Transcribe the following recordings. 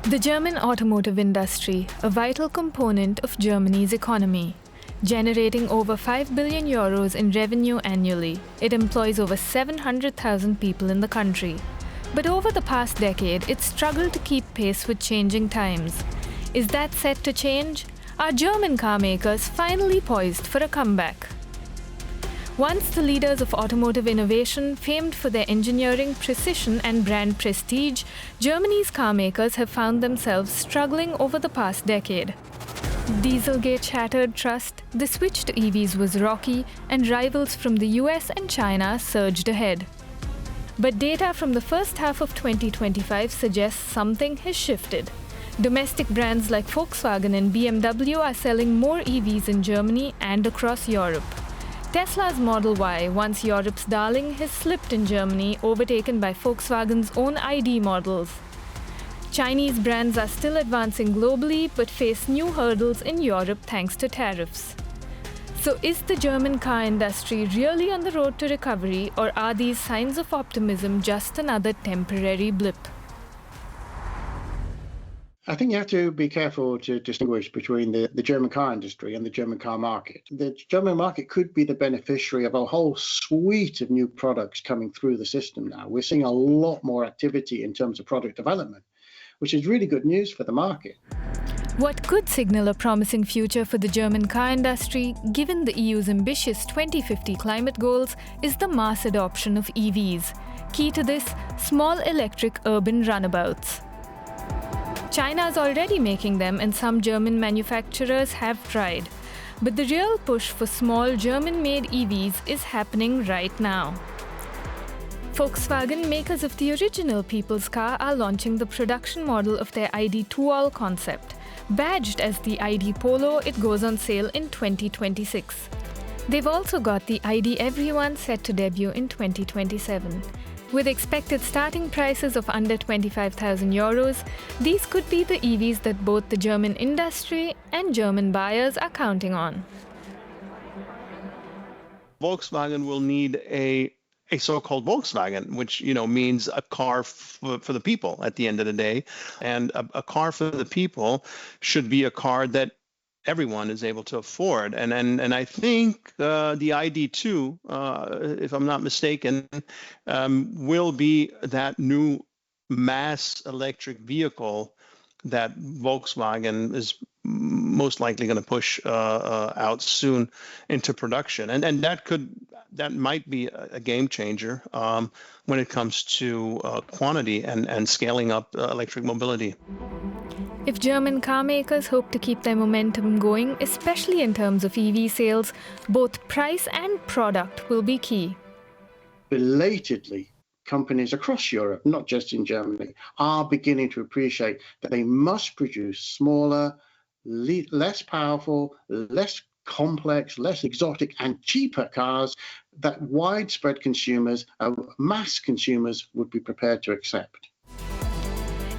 The German automotive industry, a vital component of Germany's economy. Generating over 5 billion euros in revenue annually, it employs over 700,000 people in the country. But over the past decade, it struggled to keep pace with changing times. Is that set to change? Are German car makers finally poised for a comeback? Once the leaders of automotive innovation, famed for their engineering precision and brand prestige, Germany's car makers have found themselves struggling over the past decade. Dieselgate shattered trust, the switch to EVs was rocky, and rivals from the US and China surged ahead. But data from the first half of 2025 suggests something has shifted. Domestic brands like Volkswagen and BMW are selling more EVs in Germany and across Europe. Tesla's Model Y, once Europe's darling, has slipped in Germany, overtaken by Volkswagen's own ID models. Chinese brands are still advancing globally but face new hurdles in Europe thanks to tariffs. So is the German car industry really on the road to recovery, or are these signs of optimism just another temporary blip? I think you have to be careful to distinguish between the German car industry and the German car market. The German market could be the beneficiary of a whole suite of new products coming through the system now. We're seeing a lot more activity in terms of product development, which is really good news for the market. What could signal a promising future for the German car industry, given the EU's ambitious 2050 climate goals, is the mass adoption of EVs. Key to this, small electric urban runabouts. China is already making them, and some German manufacturers have tried. But the real push for small German-made EVs is happening right now. Volkswagen, makers of the original people's car, are launching the production model of their ID2All concept. Badged as the ID Polo, it goes on sale in 2026. They've also got the ID Everyone set to debut in 2027. With expected starting prices of under 25,000 euros, these could be the EVs that both the German industry and German buyers are counting on. Volkswagen will need a so-called Volkswagen, which means a car for the people at the end of the day. And a car for the people should be a car that everyone is able to afford. And I think the ID2, if I'm not mistaken, will be that new mass electric vehicle that Volkswagen is most likely going to push out soon into production. And that might be a game changer when it comes to quantity and scaling up electric mobility. If German car makers hope to keep their momentum going, especially in terms of EV sales, both price and product will be key. Belatedly, companies across Europe, not just in Germany, are beginning to appreciate that they must produce smaller, less powerful, less complex, less exotic, and cheaper cars that widespread consumers, mass consumers, would be prepared to accept.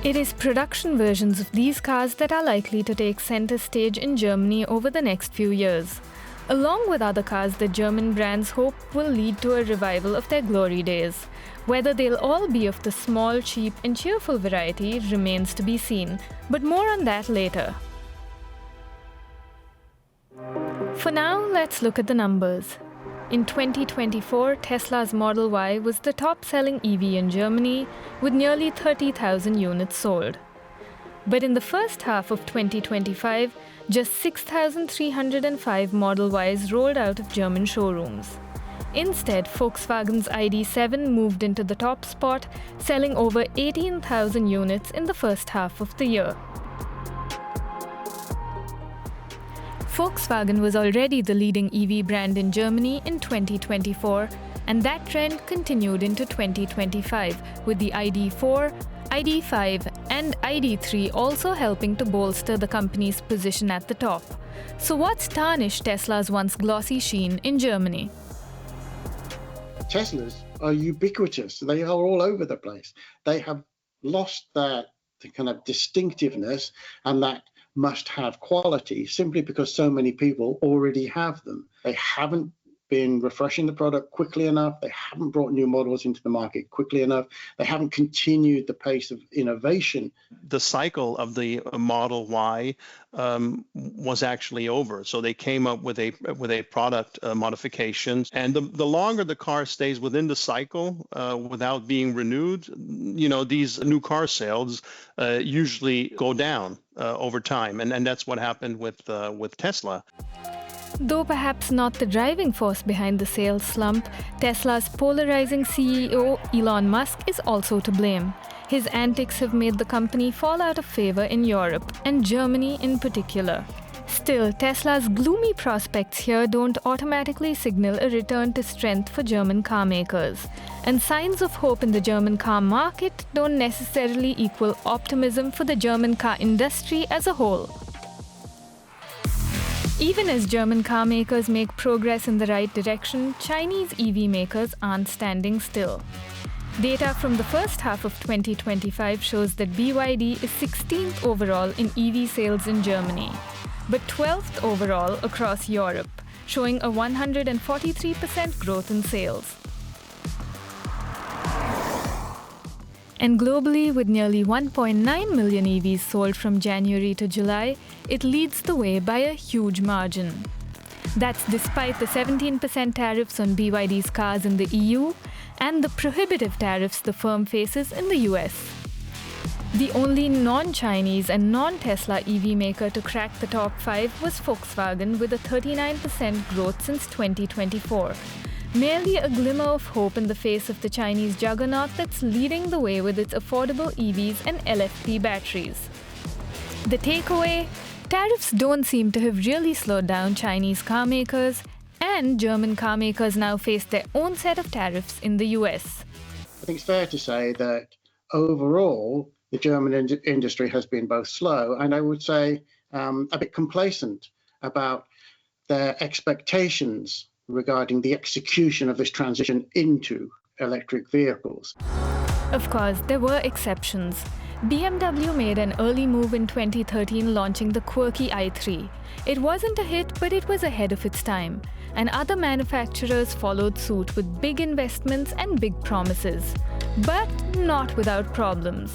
It is production versions of these cars that are likely to take center stage in Germany over the next few years, along with other cars that German brands hope will lead to a revival of their glory days. Whether they'll all be of the small, cheap, and cheerful variety remains to be seen, but more on that later. For now, let's look at the numbers. In 2024, Tesla's Model Y was the top-selling EV in Germany, with nearly 30,000 units sold. But in the first half of 2025, just 6,305 Model Ys rolled out of German showrooms. Instead, Volkswagen's ID7 moved into the top spot, selling over 18,000 units in the first half of the year. Volkswagen was already the leading EV brand in Germany in 2024, and that trend continued into 2025, with the ID4, ID5, and ID3 also helping to bolster the company's position at the top. So what's tarnished Tesla's once glossy sheen in Germany? Teslas are ubiquitous. They are all over the place. They have lost the kind of distinctiveness and that must-have quality simply because so many people already have them. They haven't been refreshing the product quickly enough. They haven't brought new models into the market quickly enough. They haven't continued the pace of innovation. The cycle of the Model Y was actually over. So they came up with a product modification, and the longer the car stays within the cycle without being renewed, these new car sales usually go down over time, and that's what happened with Tesla. Though perhaps not the driving force behind the sales slump, Tesla's polarizing CEO Elon Musk is also to blame. His antics have made the company fall out of favor in Europe, and Germany in particular. Still, Tesla's gloomy prospects here don't automatically signal a return to strength for German car makers. And signs of hope in the German car market don't necessarily equal optimism for the German car industry as a whole. Even as German car makers make progress in the right direction, Chinese EV makers aren't standing still. Data from the first half of 2025 shows that BYD is 16th overall in EV sales in Germany, but 12th overall across Europe, showing a 143% growth in sales. And globally, with nearly 1.9 million EVs sold from January to July, it leads the way by a huge margin. That's despite the 17% tariffs on BYD's cars in the EU and the prohibitive tariffs the firm faces in the US. The only non-Chinese and non-Tesla EV maker to crack the top 5 was Volkswagen, with a 39% growth since 2024. Merely a glimmer of hope in the face of the Chinese juggernaut that's leading the way with its affordable EVs and LFP batteries. The takeaway? Tariffs don't seem to have really slowed down Chinese car makers, and German car makers now face their own set of tariffs in the US. I think it's fair to say that overall, the German industry has been both slow and I would say a bit complacent about their expectations regarding the execution of this transition into electric vehicles. Of course, there were exceptions. BMW made an early move in 2013, launching the quirky i3. It wasn't a hit, but it was ahead of its time. And other manufacturers followed suit with big investments and big promises. But not without problems,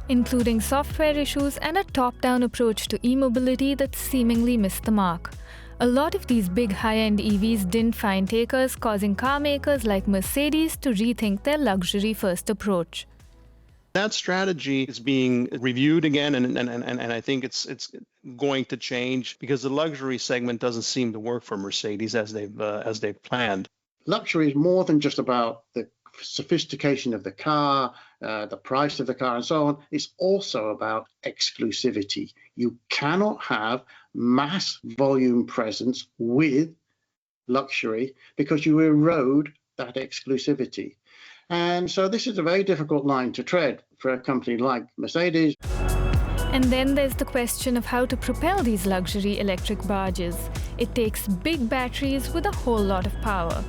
including software issues and a top-down approach to e-mobility that seemingly missed the mark. A lot of these big high-end EVs didn't find takers, causing car makers like Mercedes to rethink their luxury-first approach. That strategy is being reviewed again, and I think it's going to change because the luxury segment doesn't seem to work for Mercedes as they've planned. Luxury is more than just about the sophistication of the car, the price of the car, and so on. It's also about exclusivity. You cannot have mass volume presence with luxury because you erode that exclusivity. And so this is a very difficult line to tread for a company like Mercedes. And then there's the question of how to propel these luxury electric barges. It takes big batteries with a whole lot of power.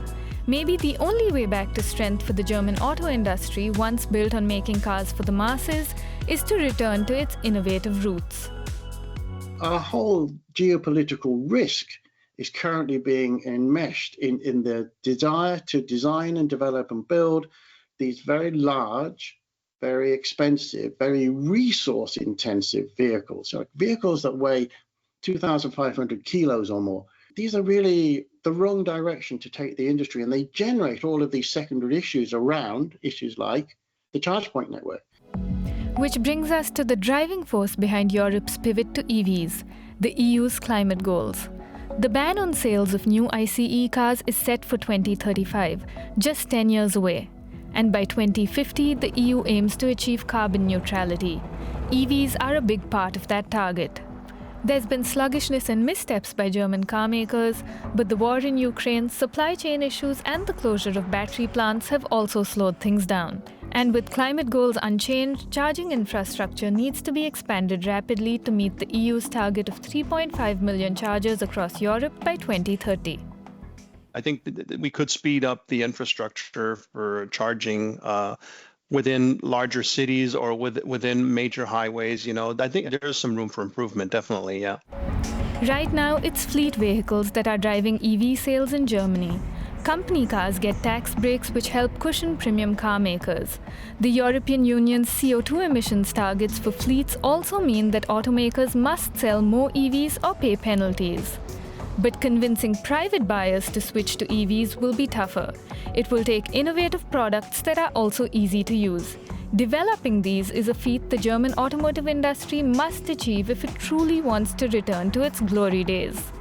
Maybe the only way back to strength for the German auto industry, once built on making cars for the masses, is to return to its innovative roots. Our whole geopolitical risk is currently being enmeshed in the desire to design and develop and build these very large, very expensive, very resource-intensive vehicles. So vehicles that weigh 2,500 kilos or more. These are really the wrong direction to take the industry, and they generate all of these secondary issues around issues like the charge point network. Which brings us to the driving force behind Europe's pivot to EVs, the EU's climate goals. The ban on sales of new ICE cars is set for 2035, just 10 years away. And by 2050, the EU aims to achieve carbon neutrality. EVs are a big part of that target. There's been sluggishness and missteps by German car makers, but the war in Ukraine, supply chain issues, and the closure of battery plants have also slowed things down. And with climate goals unchanged, charging infrastructure needs to be expanded rapidly to meet the EU's target of 3.5 million chargers across Europe by 2030. I think that we could speed up the infrastructure for charging within larger cities or within major highways. I think there's some room for improvement, definitely, yeah. Right now, it's fleet vehicles that are driving EV sales in Germany. Company cars get tax breaks which help cushion premium car makers. The European Union's CO2 emissions targets for fleets also mean that automakers must sell more EVs or pay penalties. But convincing private buyers to switch to EVs will be tougher. It will take innovative products that are also easy to use. Developing these is a feat the German automotive industry must achieve if it truly wants to return to its glory days.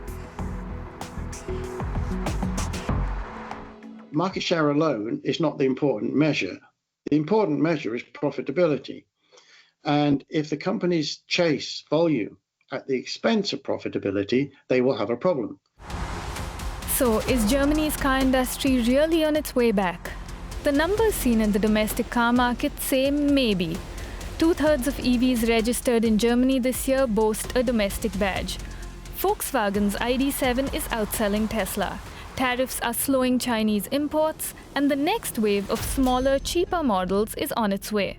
Market share alone is not the important measure. The important measure is profitability. And if the companies chase volume at the expense of profitability, they will have a problem. So, is Germany's car industry really on its way back? The numbers seen in the domestic car market say maybe. 2/3 of EVs registered in Germany this year boast a domestic badge. Volkswagen's ID.7 is outselling Tesla. Tariffs are slowing Chinese imports, and the next wave of smaller, cheaper models is on its way.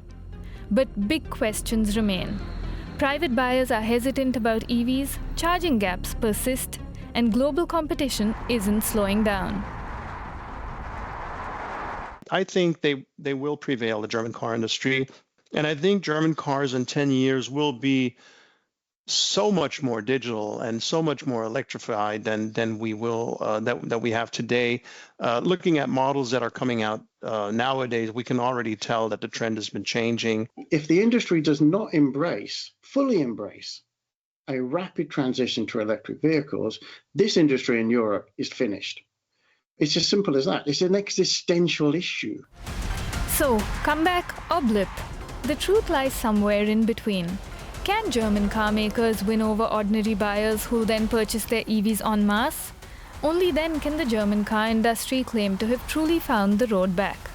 But big questions remain. Private buyers are hesitant about EVs, charging gaps persist, and global competition isn't slowing down. I think they will prevail, the German car industry. And I think German cars in 10 years will be so much more digital and so much more electrified than we will that we have today. Looking at models that are coming out nowadays, we can already tell that the trend has been changing. If the industry does not fully embrace a rapid transition to electric vehicles, this industry in Europe is finished. It's as simple as that. It's an existential issue. So, comeback or blip? The truth lies somewhere in between. Can German car makers win over ordinary buyers who'll then purchase their EVs en masse? Only then can the German car industry claim to have truly found the road back.